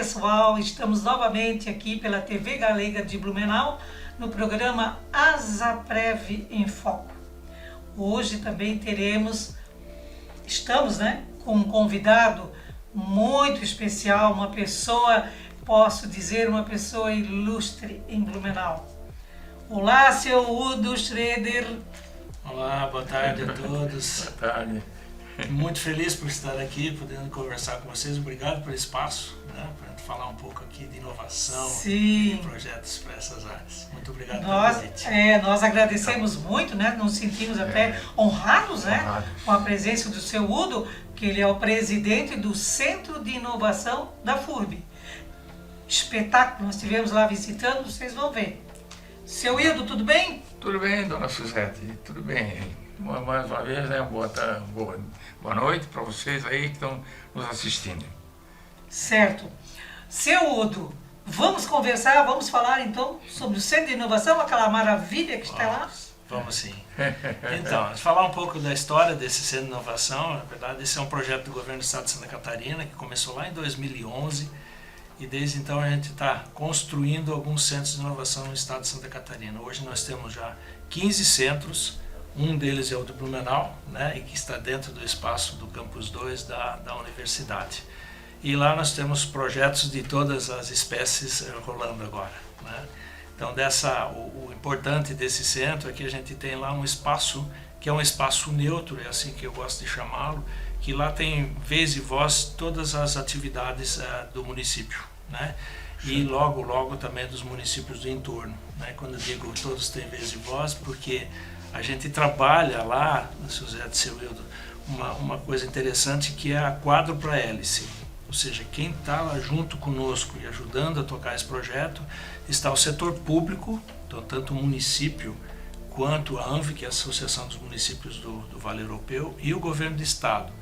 pessoal, estamos novamente aqui pela TV Galega de Blumenau no programa Asaprev em Foco. Hoje também estamos com um convidado muito especial, uma pessoa, posso dizer, uma pessoa ilustre em Blumenau. Olá, seu Udo Schroeder. Olá, boa tarde a todos. Boa tarde. Muito feliz por estar aqui, podendo conversar com vocês. Obrigado pelo espaço, para gente falar um pouco aqui de inovação e projetos para essas áreas. Muito obrigado pelo convite. Nós agradecemos muito, nos sentimos até honrados, com a presença do seu Udo, que ele é o presidente do Centro de Inovação da FURB. Espetáculo, nós estivemos lá visitando, vocês vão ver. Seu Hildo, tudo bem? Tudo bem, dona Suzete, tudo bem. Mais uma vez, boa noite para vocês aí que estão nos assistindo. Certo. Seu Udo, vamos conversar, vamos falar então sobre o Centro de Inovação, aquela maravilha que está lá? Vamos sim. Então, falar um pouco da história desse Centro de Inovação. Na verdade, esse é um projeto do governo do Estado de Santa Catarina, que começou lá em 2011, e desde então a gente está construindo alguns centros de inovação no Estado de Santa Catarina. Hoje nós temos já 15 centros, um deles é o de Blumenau, e que está dentro do espaço do Campus 2 da universidade. E lá nós temos projetos de todas as espécies rolando agora. Então, o importante desse centro é que a gente tem lá um espaço que é um espaço neutro, é assim que eu gosto de chamá-lo, que lá tem vez e voz todas as atividades do município, e logo também dos municípios do entorno. Quando eu digo todos têm vez e voz, porque a gente trabalha lá, Suzete, seu Hildo, uma coisa interessante que é a quádrupla hélice. Ou seja, quem está lá junto conosco e ajudando a tocar esse projeto está o setor público, então, tanto o município quanto a ANVI, que é a Associação dos Municípios do Vale Europeu, e o governo do estado.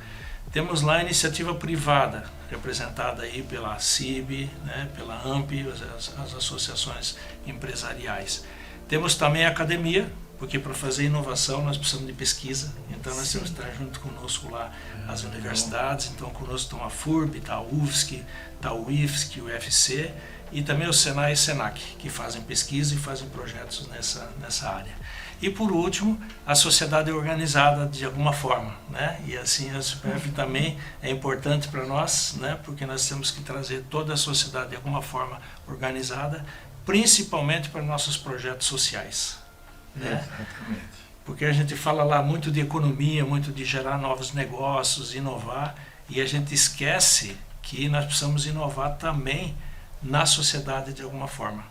Temos lá a iniciativa privada, representada aí pela CIB, pela AMP, as associações empresariais. Temos também a academia, porque para fazer inovação nós precisamos de pesquisa, então nós temos que estar junto conosco lá as universidades, então conosco estão a FURB, está a UFSC, está o IFSC, o UFC, e também o Senai e Senac, que fazem pesquisa e fazem projetos nessa área. E por último, a sociedade é organizada de alguma forma, e assim a Superv também é importante para nós, porque nós temos que trazer toda a sociedade de alguma forma organizada, principalmente para nossos projetos sociais. Exatamente. Porque a gente fala lá muito de economia, muito de gerar novos negócios, inovar, e a gente esquece que nós precisamos inovar também na sociedade de alguma forma.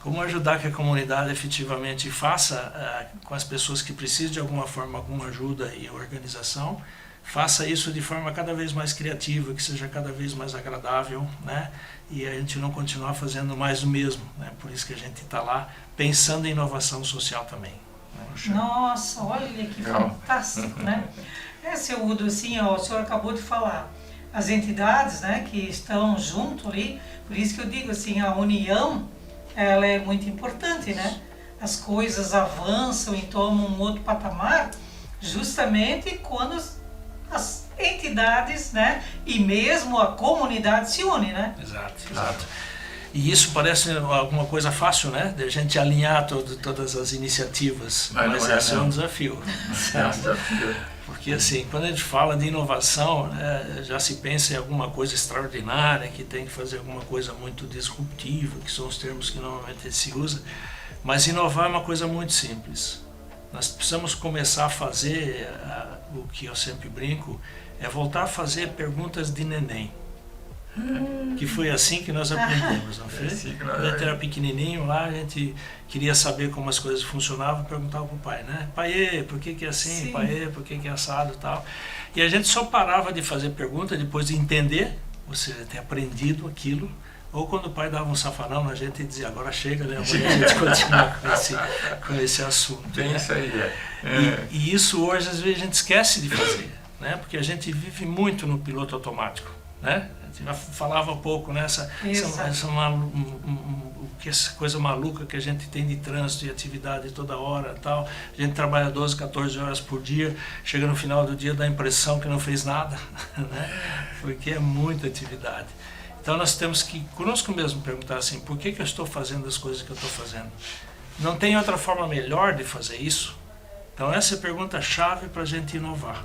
Como ajudar que a comunidade efetivamente faça com as pessoas que precisam de alguma forma, alguma ajuda e organização, faça isso de forma cada vez mais criativa, que seja cada vez mais agradável, e a gente não continuar fazendo mais do mesmo. Por isso que a gente está lá pensando em inovação social também. Nossa, olha que fantástico, Seu Udo, assim, o senhor acabou de falar, as entidades que estão junto ali, por isso que eu digo assim, a união, ela é muito importante, As coisas avançam e tomam um outro patamar, justamente quando as entidades, e mesmo a comunidade se une, Exato. E isso parece alguma coisa fácil, de a gente alinhar todas as iniciativas, mas esse é um desafio. É um desafio. Porque assim, quando a gente fala de inovação, já se pensa em alguma coisa extraordinária, que tem que fazer alguma coisa muito disruptiva, que são os termos que normalmente se usa, mas inovar é uma coisa muito simples. Nós precisamos começar a fazer, o que eu sempre brinco, é voltar a fazer perguntas de neném. Que foi assim que nós aprendemos, não foi? Quando a gente era pequenininho lá, a gente queria saber como as coisas funcionavam, perguntava para o pai, Pai, por que é assim? Sim. Pai, por que é assado e tal? E a gente só parava de fazer pergunta depois de entender, ou seja, ter aprendido aquilo, ou quando o pai dava um safanão na gente e dizia, agora chega, amanhã a gente continua com esse assunto. Bem isso aí, E isso hoje às vezes a gente esquece de fazer, porque a gente vive muito no piloto automático, A gente já falava um pouco, o que essa coisa maluca que a gente tem de trânsito e atividade toda hora tal, a gente trabalha 12, 14 horas por dia, chega no final do dia dá a impressão que não fez nada, né? Porque é muita atividade. Então nós temos que, conosco mesmo, perguntar assim, por que eu estou fazendo as coisas que eu estou fazendo? Não tem outra forma melhor de fazer isso? Então essa é a pergunta-chave para a gente inovar,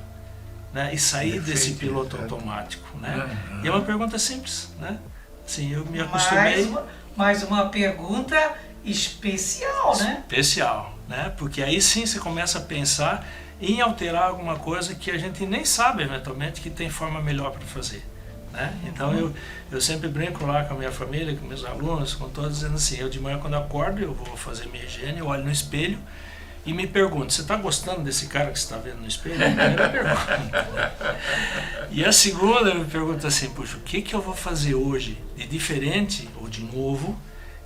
né? E sair desse piloto automático, né? E é uma pergunta simples, né? Assim, eu me acostumei... Mais uma pergunta especial, né? Especial, né? Porque aí sim você começa a pensar em alterar alguma coisa que a gente nem sabe, eventualmente, que tem forma melhor para fazer, né? Então eu sempre brinco lá com a minha família, com meus alunos, com todos, dizendo assim, eu de manhã quando eu acordo, eu vou fazer minha higiene, eu olho no espelho e me pergunto, você está gostando desse cara que você está vendo no espelho? É a primeira pergunta. E a segunda eu me pergunto assim, puxa, o que eu vou fazer hoje de diferente ou de novo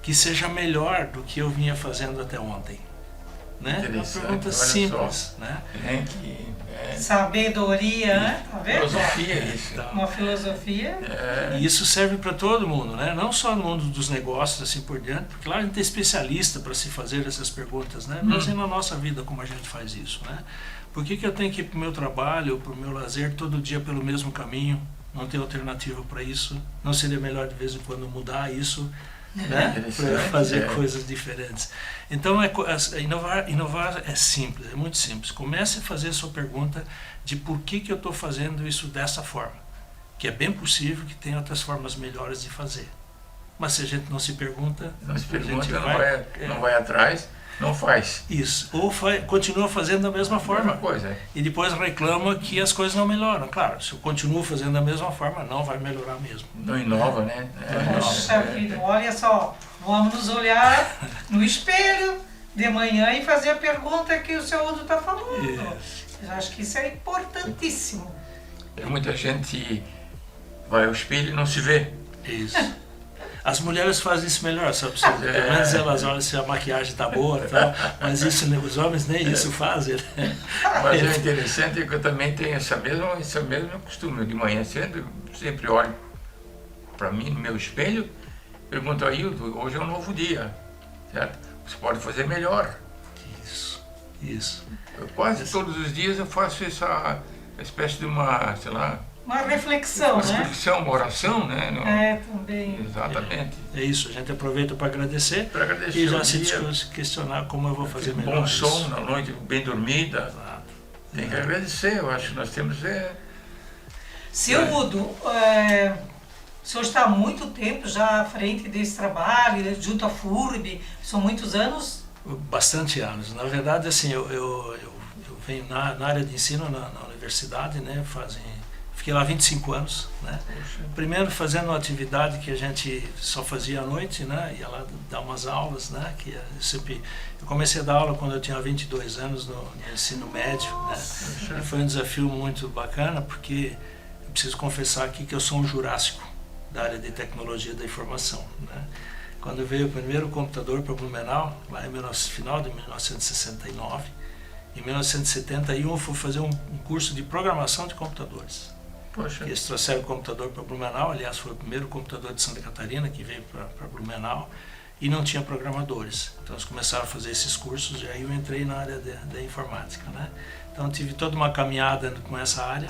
que seja melhor do que eu vinha fazendo até ontem? Né? Uma pergunta simples, né? Sabedoria, né? Tá vendo? Filosofia, isso. Então, uma filosofia. E isso serve para todo mundo, né? Não só no mundo dos negócios, assim por diante, porque lá a gente é especialista para se fazer essas perguntas, né? Mas e na nossa vida, como a gente faz isso, né? Por que eu tenho que ir para o meu trabalho, para o meu lazer, todo dia pelo mesmo caminho? Não tem alternativa para isso? Não seria melhor de vez em quando mudar isso? Né? Para fazer coisas diferentes. Então inovar é simples, é muito simples. Comece a fazer a sua pergunta de por que eu estou fazendo isso dessa forma, que é bem possível que tenha outras formas melhores de fazer, mas se a gente não se pergunta, não vai atrás, não faz isso, ou continua fazendo da mesma forma, coisa, e depois reclama que as coisas não melhoram. Claro, se eu continuo fazendo da mesma forma, não vai melhorar mesmo. Não inova, né? Poxa vida, olha só, vamos nos olhar no espelho de manhã e fazer a pergunta que o seu Udo está falando. Eu acho que isso é importantíssimo. Muita gente vai ao espelho e não se vê. Isso. As mulheres fazem isso melhor, sabe? Pelo menos elas olham se a maquiagem está boa e tal, mas isso, os homens nem isso fazem. Né? Mas é interessante que eu também tenho esse mesmo costume. De manhã cedo, sempre olho para mim no meu espelho, pergunto a Hildo, hoje é um novo dia, certo? Você pode fazer melhor. Isso. Quase todos os dias eu faço essa espécie de uma, sei lá, uma reflexão, uma reflexão, uma oração, né? Também. Exatamente. É isso, a gente aproveita para agradecer e já se questionar como eu vou fazer melhor. Bom som na noite, bem dormida. Exato. Tem que agradecer, eu acho que nós temos... Seu Udo, o senhor está há muito tempo já à frente desse trabalho, junto à FURB, são muitos anos? Bastante anos. Na verdade, assim, eu venho na área de ensino na universidade, né? Fiquei lá 25 anos, né? Primeiro fazendo uma atividade que a gente só fazia à noite, né? Ia lá dar umas aulas, né? Eu comecei a dar aula quando eu tinha 22 anos no ensino médio, né? E foi um desafio muito bacana, porque eu preciso confessar aqui que eu sou um jurássico da área de tecnologia da informação, né? Quando veio o primeiro computador para Blumenau, lá no final de 1969, em 1971 eu fui fazer um curso de programação de computadores. Poxa. Eles trouxeram o computador para Blumenau, aliás foi o primeiro computador de Santa Catarina que veio para Blumenau, e não tinha programadores. Então eles começaram a fazer esses cursos e aí eu entrei na área da informática, né? Então tive toda uma caminhada com essa área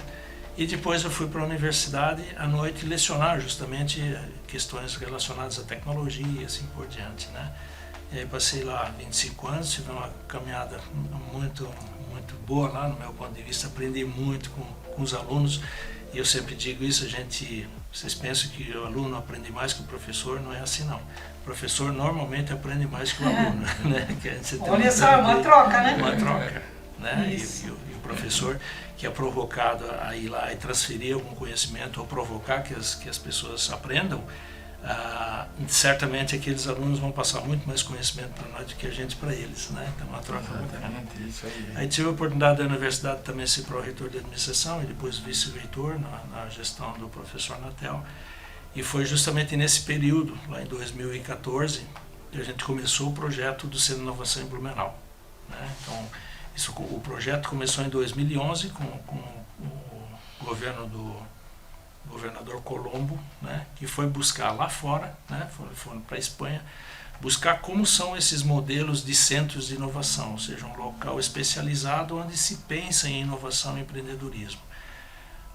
e depois eu fui para a universidade à noite lecionar justamente questões relacionadas à tecnologia e assim por diante, né? E aí passei lá 25 anos, tive uma caminhada muito boa lá no meu ponto de vista, aprendi muito com os alunos. E eu sempre digo isso, vocês pensam que o aluno aprende mais que o professor, não é assim não. O professor normalmente aprende mais que o aluno, né? Olha só, uma troca, né? Uma troca, né? E o professor que é provocado a ir lá e transferir algum conhecimento ou provocar que as pessoas aprendam, certamente aqueles alunos vão passar muito mais conhecimento para nós do que a gente para eles, né? Então uma troca bacana. Isso aí. Aí tive a oportunidade da universidade também ser pró-reitor de administração e depois vice-reitor na gestão do professor Natel. E foi justamente nesse período, lá em 2014, que a gente começou o projeto do Centro de Inovação em Blumenau, né? Então o projeto começou em 2011 com o governo governador Colombo, né, que foi buscar lá fora, né, foram para a Espanha, buscar como são esses modelos de centros de inovação, ou seja, um local especializado onde se pensa em inovação e empreendedorismo.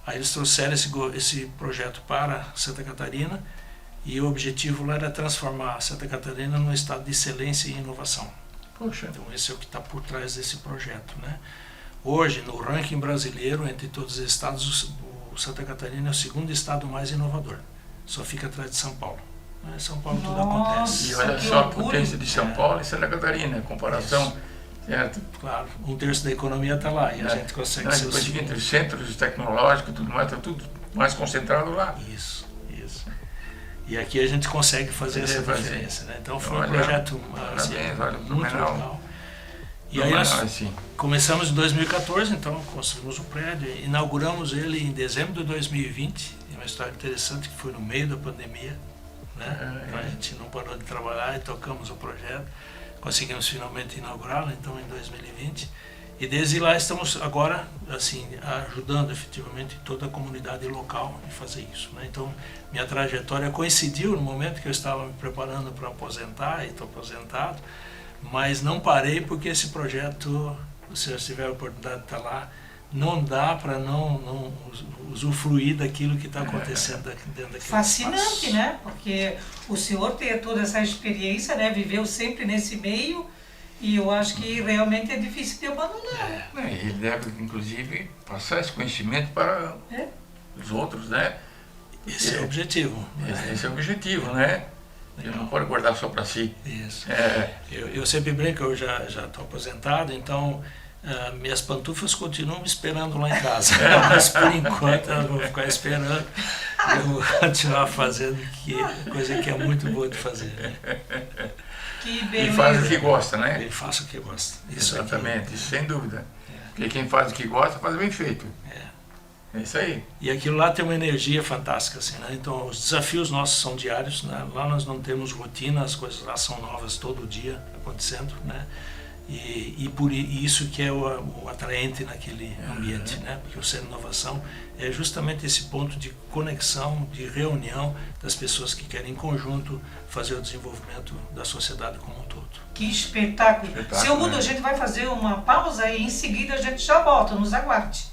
Aí eles trouxeram esse projeto para Santa Catarina e o objetivo lá era transformar Santa Catarina num estado de excelência em inovação. Poxa. Então esse é o que está por trás desse projeto, né? Hoje, no ranking brasileiro, entre todos os estados, o Santa Catarina é o segundo estado mais inovador. Só fica atrás de São Paulo. Em São Paulo tudo acontece. E olha só a potência de São Paulo e Santa Catarina, a comparação, certo? Claro, 1/3 da economia está lá e a gente consegue ser o depois segundo. entre os centros tecnológicos, tudo mais, está tudo mais concentrado lá. Isso. E aqui a gente consegue fazer essa diferença, né? Então foi um projeto assim, muito legal. E aí nós começamos em 2014, então construímos o prédio, inauguramos ele em dezembro de 2020, uma história interessante que foi no meio da pandemia, né? A gente não parou de trabalhar e tocamos o projeto, conseguimos finalmente inaugurá-lo então em 2020 e desde lá estamos agora assim ajudando efetivamente toda a comunidade local a fazer isso, né? Então minha trajetória coincidiu no momento que eu estava me preparando para aposentar e estou aposentado, mas não parei porque esse projeto, se eu tiver a oportunidade de estar lá, não dá para não usufruir daquilo que está acontecendo dentro daquele Fascinante, espaço. né? Porque o senhor tem toda essa experiência, né? Viveu sempre nesse meio e eu acho que realmente é difícil de abandonar. Ele deve, inclusive, passar esse conhecimento para os outros, né? Esse é o objetivo. Esse é o objetivo, né? Ele não pode guardar só para si. Isso. Eu sempre brinco, eu já estou aposentado, então minhas pantufas continuam me esperando lá em casa. Mas por enquanto elas vão ficar esperando e eu vou continuar fazendo coisa que é muito boa de fazer. Né? Que beleza. E faz o que gosta, né? Ele faça o que gosta. Isso exatamente, isso sem dúvida. Porque quem faz o que gosta, faz bem feito. É isso aí. E aquilo lá tem uma energia fantástica, assim, né? Então os desafios nossos são diários, né? Lá nós não temos rotina, as coisas lá são novas todo dia acontecendo, né? E por isso que é o atraente naquele ambiente, né? Porque o Centro de Inovação é justamente esse ponto de conexão, de reunião das pessoas que querem em conjunto fazer o desenvolvimento da sociedade como um todo. Que espetáculo! Seu Mudo, a gente vai fazer uma pausa e em seguida a gente já volta, nos aguarde.